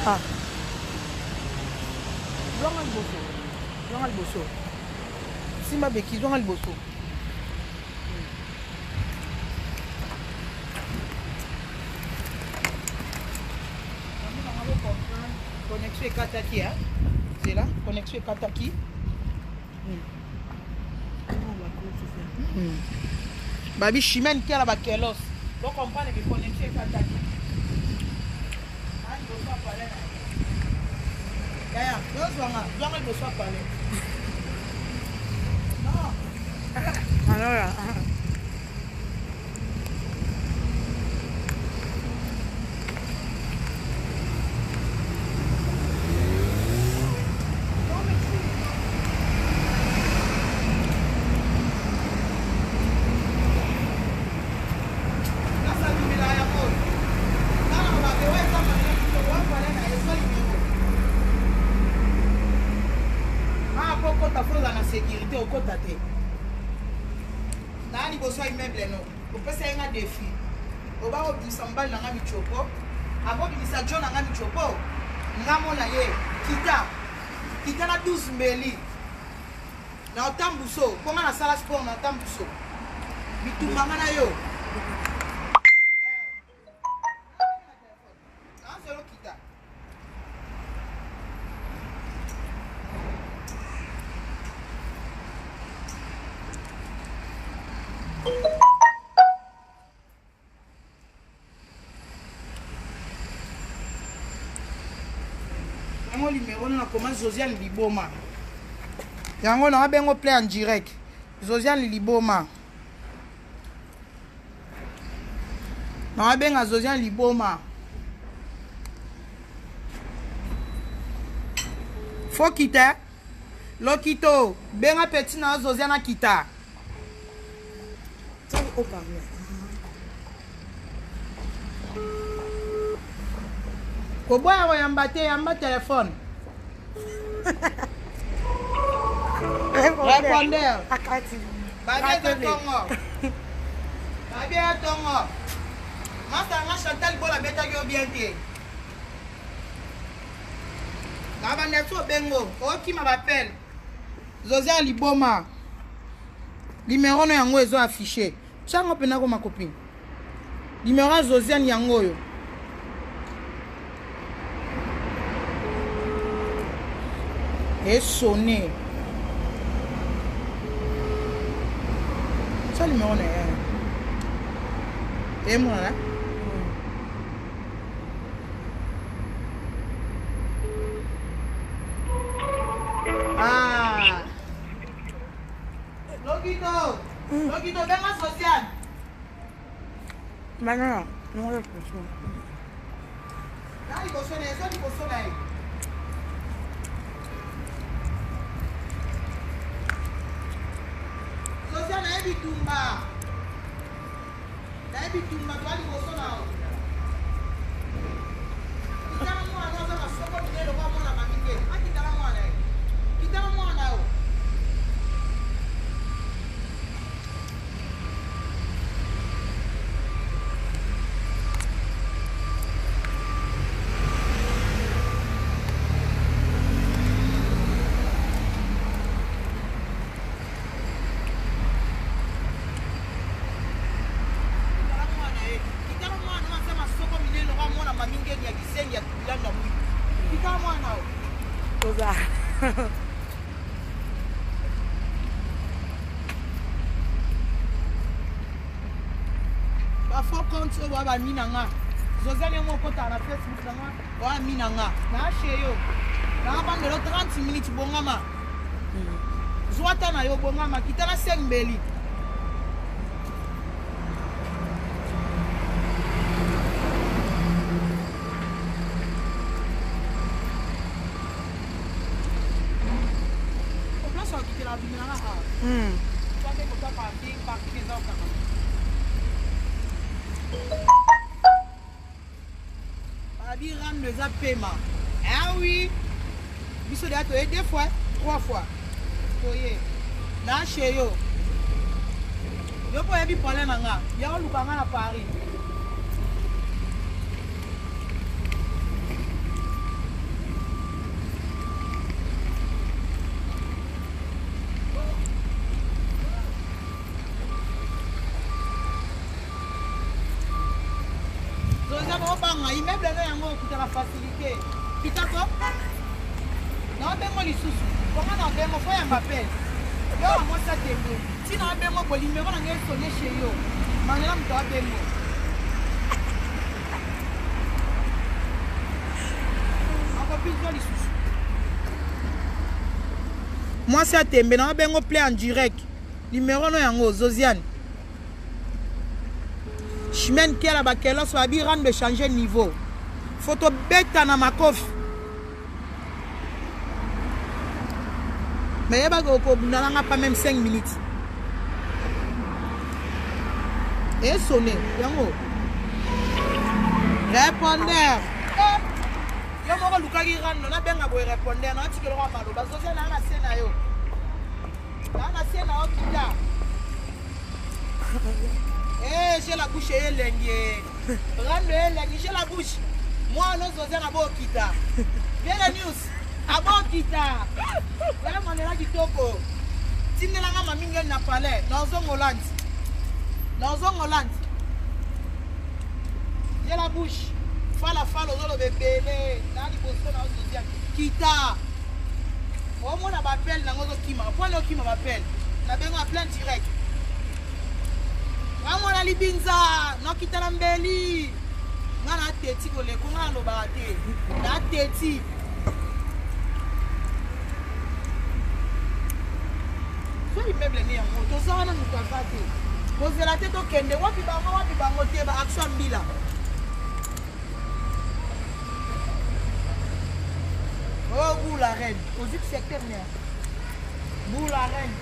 Ah. Zonga liboso. Zonga liboso. Simba beki zonga liboso. Connexion est kataki, hein? C'est là, connexion est kataki. Babi chimène qui a la bakelos. Donc on prend les connexions est kataki. Yaya, dois le besoin parler. Non. Alors là. Sécurité au côté de nani boso immeuble no opesa yenga défi oba obisa mbali na ngami chopo abo bimisa John na ngami chopo ngamo na ye kita na 12 mbeli na otambuso konga na sala sport na otambuso bitumanga na yo azelo kita numéro na comment Josiane Liboma. Yango na bengo play en direct. Josiane Liboma. Na benga Josiane Liboma. Faut quitter. Lokito, benga petit na Josiane kita. Ça au parler. Koboya yamba téléphone. Répondeur. Babi Tongo. Mastanga Chantal Bola beta yo bien té. Na ba neto bengo. O qui m'appelle. Josiane Liboma. Numéro no yango ezo affiché. Chango pena ko ma copine. Numéro Josiane yango yo. Et sonné. Ça le numéro est. Et moi là. Ah. Lokito, venga social. Maintenant, non le question. Là il faut sonner, ça il faut sonner. Social na bitumba. Na bitumba twali boso nao. Kitana mwana za masoko minelo kwa mwana maminge. Akitana mwana. Kitana mwana o. Bafo compte wa ba minanga. Josiane mo kota na Facebook na wa minanga. Na sheyo. Na ba ndelo 30 minutes bongama. Zwata na yo bongama kitana 5 mbeli. Paiement. Ah oui. Biso de ato 2 fois, 3 fois. Oye. Na chez yo. Yo po ebi problème nga. Ya olukanga na Paris. immeuble no yango okutaka facilité kitako na bengo lisusu koma na bengo fo ya mapel yo mwasi atembe tina bengo bolimero na ngai sonne chez yo mangela mto bengo akopinzo lisusu mwasi atembe na bengo play en direct numéro no yango Zosiane Chimène qui a la bakela soit bi rendre de changer niveau photo beta na makofi mais yeba ko nanga pas même 5 minutes et sonné yango répondeur yo moko lukaki rando na benga boy répondeur na tikelo kwa maloba Zosiane na sena yo na sena o kita j'ai la bouche élengue. Rando élengue, j'ai la bouche. Moi, nous sommes à Bokita. Viens la news. À Bokita. Voilà mon élan du topo. Si nous avons ma mingel na palais, dans un Hollande. Dans un Hollande. J'ai la bouche. Fala aux autres bébés. Dans les bosons, dans le social. Kita. Au moins, on m'appelle dans notre Kima. Pourquoi le Kima m'appelle? On a besoin de plein direct. Ramona libinza no kitala mbeli ngana teti kole kunga lo bate na teti so immeuble ni yango to sana mutu afate poser la tête au kende wapi bango te ba action mbila oh vous la reine aux yeux secteur mère vous la reine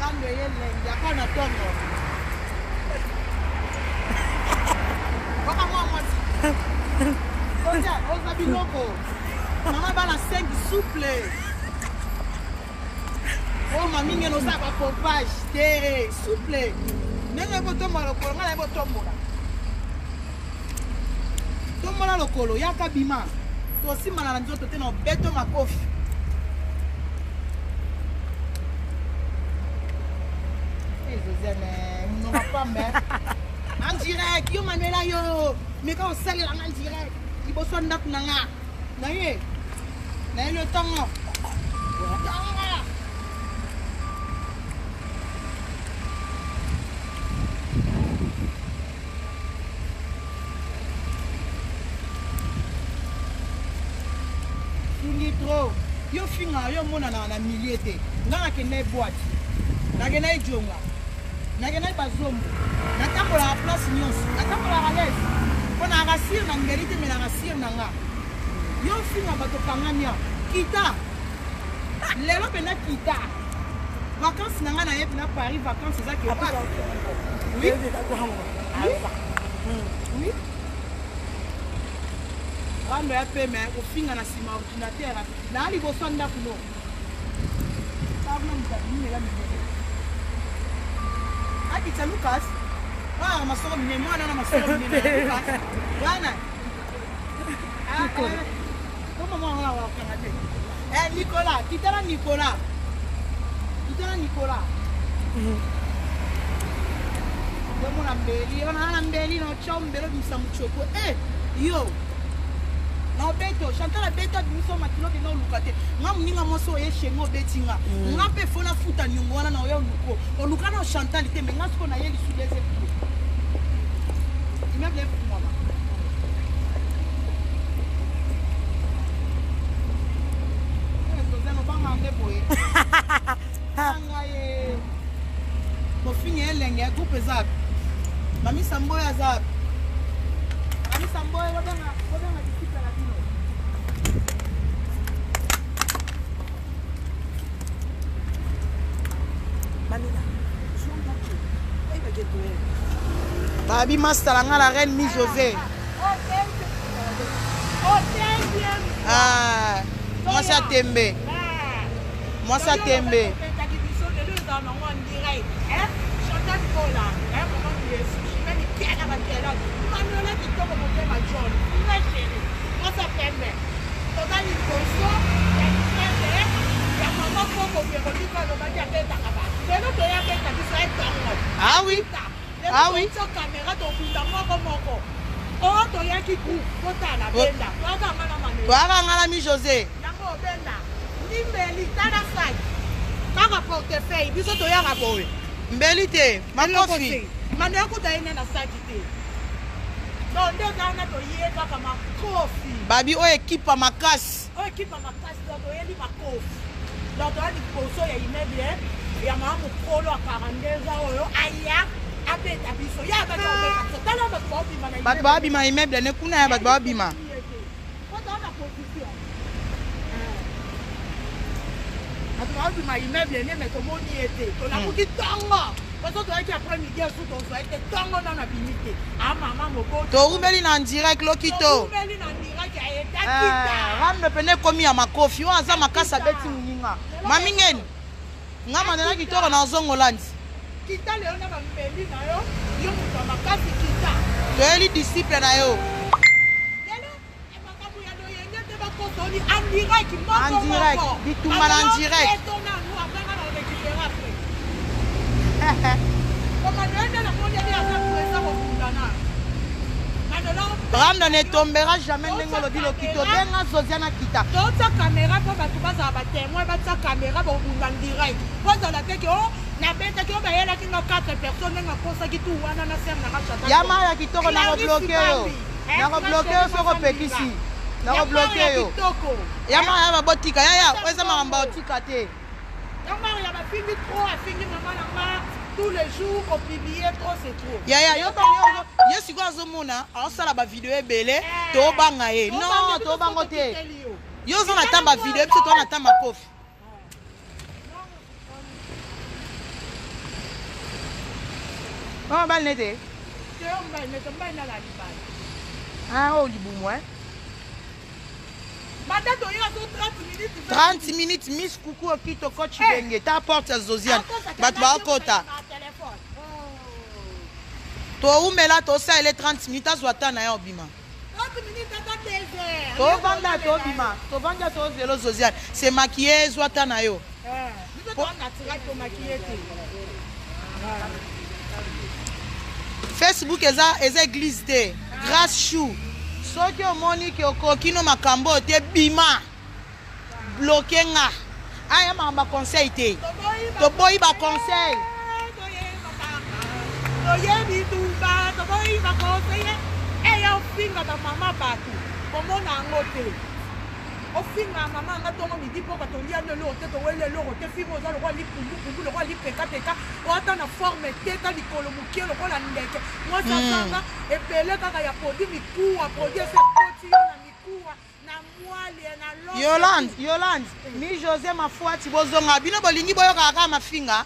Kando yele yakona tongo. Waka mwasi. Oza biloko. Mama bala 5 souple. Oh mami ngeno za ba pompage tere souple. Nenge botomba lokolo ngala botombola. Tombola lokolo yaka bima. To simana na nzoto te no beto makofi. Non pas mais en direct yo manela yo mais quand on sale en direct il faut soit ndak nanga naye naye le temps trop yo finga yo mona na milieu te ngaka ke ne boîte na ke na ijonga Nagena bazombo natambola la place nyonso natambola à l'aise pona rasir na ngeli te mena rasir nanga yo finga bato kangania kita lelo pena kita vacances nanga na yep na Paris vacances za ke pas oui oui rando ya pe me ko finga na sima ordinateur na ali bo sonda kuno tabna mtani la mimi Ati Lucas, ah, masoko mine mwana na masoko mine Lucas. Bwana. Kama mwana wa kanate. Nicolas, kitana Nicolas. Kitana Nicolas. Domo na mbeli, ona mbeli na chombelo bisamchoko. Yo. Na beto, Chantal beto biso makilo bino lukate. Ngam ninga moso ye shengo betinga. Ngape fona futa nyungwana na yo luko. Oluka na Chantal te menga siko na ye lisu dese. Immeuble pour moi. Nous banga ande boye. Banga ye. Ko finye elenge groupe zap. Mami Samboya zap. Mami Samboya wabanga Babi Master la reine Mi José. Ah, moi ça tembe. Moi ça tembe. Ah oui. Ah oui. Caméra tokunda moko. Oh toyaki ku kotala benda. Toaka ngala mi José. Yango benda. Nimbeli tala sai. Kaka portefeuille biso toyaka boye. Mbeli te, makofi. Manda kuta ine na saki te. Donc ndekana toyeka kama kofi. Babi o équipe makasi. O équipe makasi toyeli makofi. Donc toyeli poso ya immeuble ya mamu polo a 42 ans oyo aya abeta biso ya ba tobeka tala ba bobima na bato babima immeuble ne kuna ya bato babima kota na position bato babima immeuble ne meto moni ete to na kuki tongo bato to yaki après midi sous to so ete tongo na bimite a mama moko to rumeli na direct lokito rumeli na direct ya eta kita rambe pene komi ya makofi wa za makasa beti muninga mamingeni ngama na kitoro na zongolandi kita leo na bambeli na yo yo muto makasi kita toyeli disciple na yo lelo emakabu ya loyenge te bakotoli en direct moko en direct bituma na en direct etona nu apena na récupérer après comme nende na moni ya sa presa ko kundana Ramda ne tombera jamais ndenge lobi lokito benga Zosiana kita tota caméra po bato bazala ba témoin batsa caméra ba bunda direct pozala te ke o na beta ke o ba yela kinga 4 personnes nga posa ki tu wana na sem na kachata yama ya kitoko na bloquer yo na bloquer yo soko pekisi na bloquer yo yama ya ba botika ya weza mamba otika te yama ya ba fini trop a fini maman na ma tous les jours au publier trop c'est trop ya yo siko azomona asala ba video ebele to banga ye non to bango te yo zo na tamba video biso to na tamba kofi oh bal nete ah oh libumu Madame doya zo 30 minutes 30 minutes miss kuku okito coach benge ta porte Zosiane bat ba kota to umela to sa ele 30 minutes azwata na yo bima 30 minutes ata 2 heures to vanda to bima to vanda to zelo Zosiane c'est maquillé zwata na yo to naturel to maquillé te Facebook eza église te grâce chou soki omoni ke okokino makambo te bima bloqué nga aya mamba conseil te to boyi ba conseil toyebi tuba to boyi ba conseil eya ofinga ta mama batu komona yango te ofinga mama nga tongo midi mpo batolia lelo te towele lelo te finga oza lokwa lipundupundu lokwa lipekapeka oata na forme te ta likolo mokie lokola ndeke mwasi azanga ebele kaka ya produit mikuwa produit esekoti yo na mikuwa na mwali na Yolande mi José mafuati bozonga bino bolingi boyoka kaka mafinga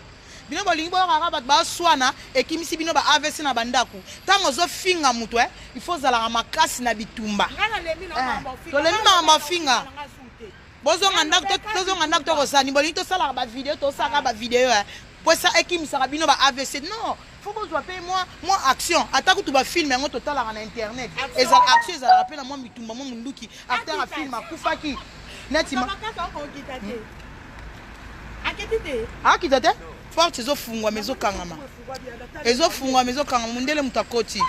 bino bolingi boyoka kaka bato baswana ekimisi bino ba AVC na bandaku ntango ozofinga mutu il faut zalaka makasi na bitumba tolemi makambo finga bozonga ndako tokosani bolingi tosalaka bavideo tosalaka bavideo po esa ekimisaka bino ba AVC non faut bozwa mpe mwa action ata kutu bafilme yango totalaka na internet action ezalaka mpe na mwa bitumba mwa munduki acteur afilme akufaki neti akita te porte ezofungwama ezokangama mundele mutu akoti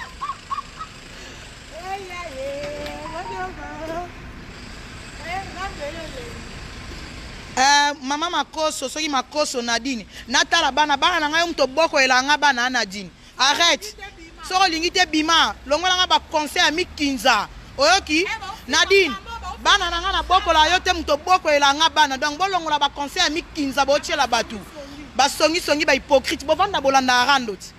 mama makoso soki makoso Nadine natala bana na ngai muto boko elanga bana Nadine arrête soko olingi te bima longolanga ba conseil ya mikinza oyoki Nadine bana na nga na boko la yo te muto boko elanga bana donc bolongola ba conseil ya mikinza botiela batu basongi ba hypocrite bovanda bolanda arando ti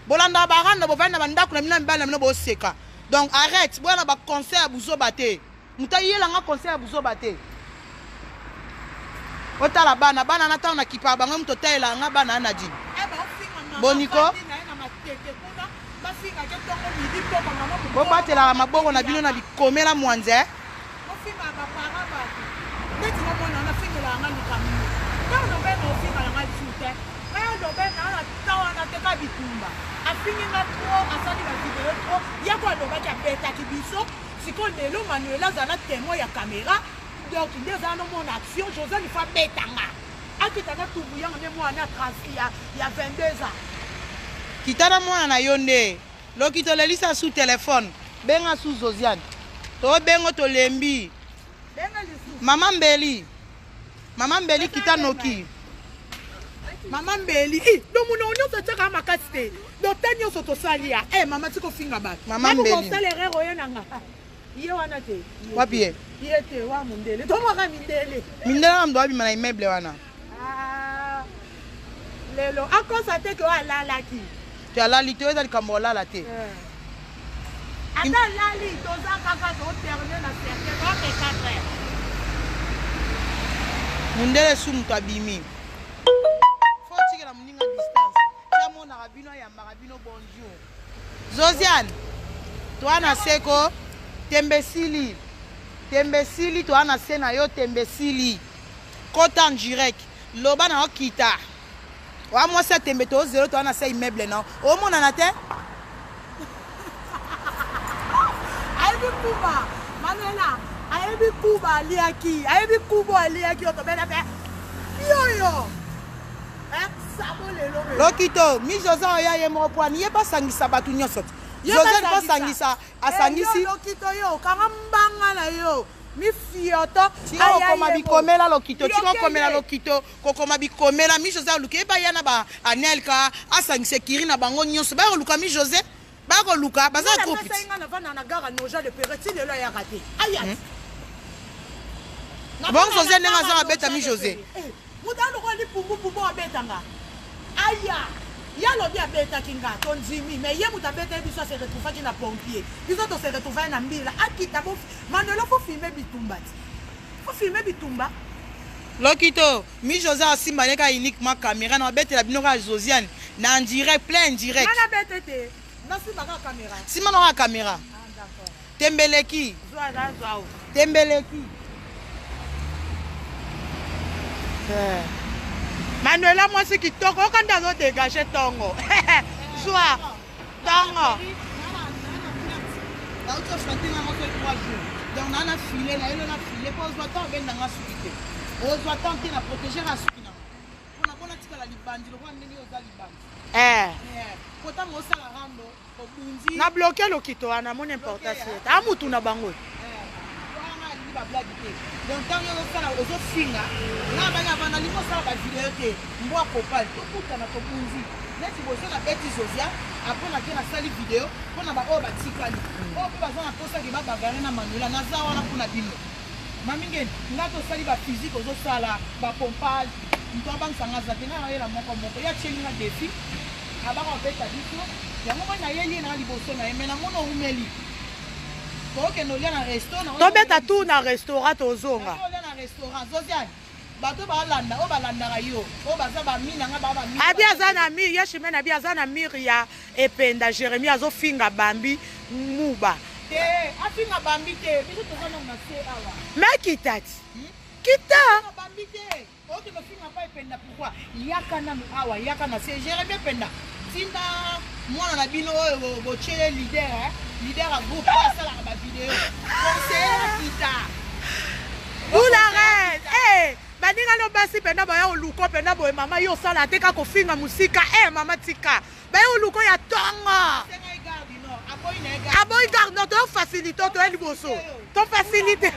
bolanda baranda bovanda bandako na mina mbala na mina boseka donc arrête bwana ba conseil ya buzoba te muta yelanga conseil ya buzoba te otala bana na tao na kipa bango muto taela nga bana na jini boniko bobatela maboko na bino na bikomela mwanze donc déjà dans mon action José il faut betanga akitana tubuyanga ne mwana trans ya 22 ans Kitana mwana na yonde. Lokito lelisa sous téléphone. Benga sous Josiane. To bengo to lembi. Benga lisu. Maman Mbeli kita noki. Maman Mbeli. Do muna onyo to tsaka makasite. Do tanyo so to salia. Mama tiko finga ba. Maman Mbeli. Ko salere royo nanga. Iye wana te. Wapi ye? Iye te wa mundele. To maka mindele. Mindela ndo abi mana immeuble wana. Lelo akosa te ko alala ki. Tu as la lité dans le Cameroun la té. Attends lali toza kaka do terminer na cercle ko ke 4 heures. Mundele sum to abimi. Faut tirer la muninga distance. Tia mona rabino ya marabino bonjour. Josiane. Toi na seko tembesili. Tembesili toi na sena yo tembesili. Kota en direct. Loba na okita. Wa moi ça tembe to 0 toi na se immeuble non. O mona na te? Ayebi kuba. Manela. Ayebi kuba aliaki. Ayebi kuba aliaki otobela pe. Yo. Sabo lelo. Lokito, mi Josiane ya ye mo poani ye pas sangisa batu nyosot. Josiane pas sangisa asangisi. Lokito yo kanga mbanga na yo. Mi fioto tiko koma bikomela lokito tiko komela lokito kokoma bikomela mi José luke ba yana ba anelka asangise kiri na bango nyonso ba luka mi José ba ko luka baza ko piti na vana na gara noja de pereti lelo ya raté aya bon José nenga za beta mi José mudalo ko li pumbu abetanga aya yalo bien beta kinga tonzimi mais ye muta beta biso se retrouver ki na pompier biso to se retrouver na mbila akita bo manelo faut filmer bitumba lokito mi José asimba neka uniquement caméra na beta la binoka Josiane na en direct plein direct na beta te na simba ka caméra simba na caméra d'accord tembeleki zwa tembeleki Manuela moi c'est qui toko quand dans dégager tongo. Joie. Tongo. Là où tu as chanté dans 3 jours. Donc on a filé là, on a filé pour se battre ben dans la suite. On se battre qui na protéger la suite. On a bon atika la libandi, le roi nini oza libandi. Kota mo sala rando, obunzi. Na bloquer lokito ana mon importance. Amutu na bango. Donc tant que vous avez aux finga, là bana bana liko sala ba vidéo te, mbo akopal, to kuta na to bunzi. Neti bozo na beti Josia, après na kena sali vidéo, pona ba o ba tikali. O pe bazo na posa ki ba bagare na Manuela na za wana kuna bino. Mamingeni, ngato sali ba physique ozo sala, ba pompage, mto bang sanga za tena na yela moko. Ya cheli na défi. Aba ko beta biso. Ya mo na yeye na liboso na yemena mono umeli. To beta tout na restaurant tozonga. Josiane bato balanda o balanda yo o baza ba mina nga ba mina abia zana mi yeshimena bia zana miria ependa Jeremie azofinga bambi muba afinga bambi te biso tozana na se awa mais kitati kita bambi te o ke no finga pa ependa pourquoi yaka na awa yaka na se Jeremie ependa tinda mwana na bino oyo bochele leader a groupe pasala ba vidéo conseiller kita Oulare baninga no basi penda ba ya oluko penda boy mama yo sala teka ko finga musika mama tika ba ya oluko ya tonga aboy garde no to facilité to eliboso to facilité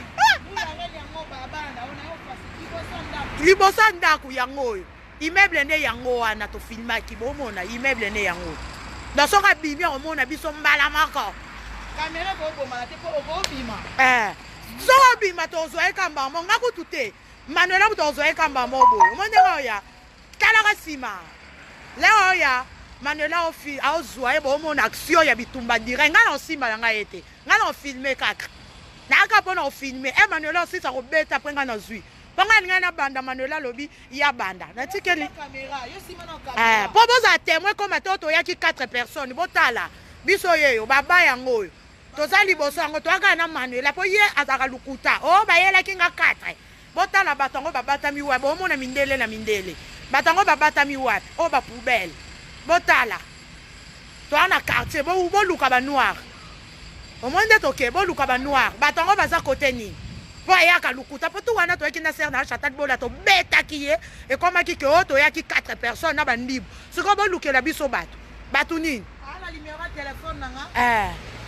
liboso ndaku yango oyo immeuble ne yango wana to filmaki bomona immeuble ne yango dans son abimi omona biso mbala mako caméra ko bomala te ko obima so obima to zo ekamba mo ngakutu te Manuela to zo ekamba mo bo mondenga ya kala kasima leo ya Manuela ofi aozwa ebo omona action ya bitumba direct ngana osima yanga ete ngana filmer kaka na ka pona filmer Manuela aussi ça robeta prenga na zui Panga ngana banda Manuela lobi ya banda na tikeli caméra yo sima na caméra po boza témoin comme toto yaki 4 personnes botala biso yeyo baba yango tozali boso yango toaka na Manuela po ye azaka lukuta o bayela kinga 4 botala batango babatami wa bo mona mindele na mindele batango babatami wa o ba poubelle botala to ana quartier bo luka ba noir o monde toke bo luka ba noir batango baza côté ni po ayaka lukuta po tu wana to yakina ser na chatat bola to beta kiye e koma ki ke o to yaki 4 personnes na bandibu siko bo lukela biso bato bato nini ala numéro ya telefone nanga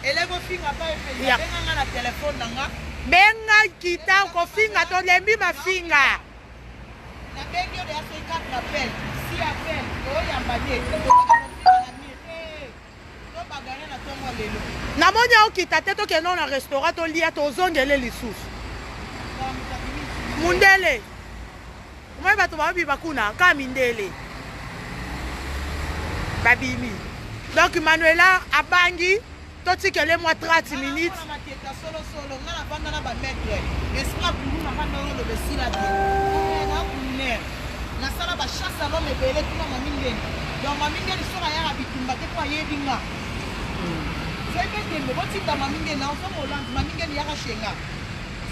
eleko finga pa efeli benga na telefone nanga benga kita kofinga tolembi bafinga nabengi oyo ya 54 appel si appel oyamba te tobagane na ntongo lelo namoni okita te tokende na restaurant tolia tozongele lisusu mundele omoi bato baobiba kuna ka mindele babimi donc manuela abangi totikele mwa 30 minutes solosolo nga na banda na bametre esika kulu na banda oyo lobesila te na kulinaire nasala bachasse a lome ebele tuna mamingeni donc mamingeni soki ayaka bitumba te po ayebi nga seketembe botika mamingeni na oso molande mamingeni yaka shenga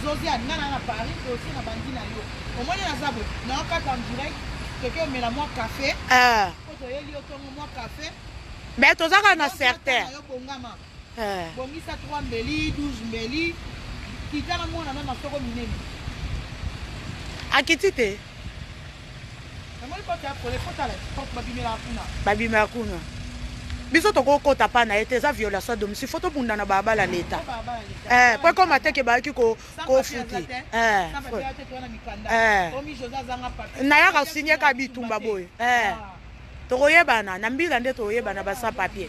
zosiane nga na paris osi na bandi na yo omoni naza boye naokata en direct toke omela mwa café po toyeli otongo mwa café mais tozaka na certain yo bongama bongisa 3 mbeli 12 mbeli kitana mona na masoko minene akiti te namoni pote ya pole potala babimela kuna babimela kuna biso tokokota pa na ye te eza violation domicile fo tobunda na balabala leta po ekoma teke bayaki kofuti nayaka sinyeka bitumba boye tokoyebana na mbila nde toyebana basa papier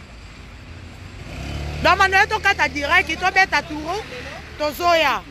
donc manoye tokata direct tobeta turo tozoya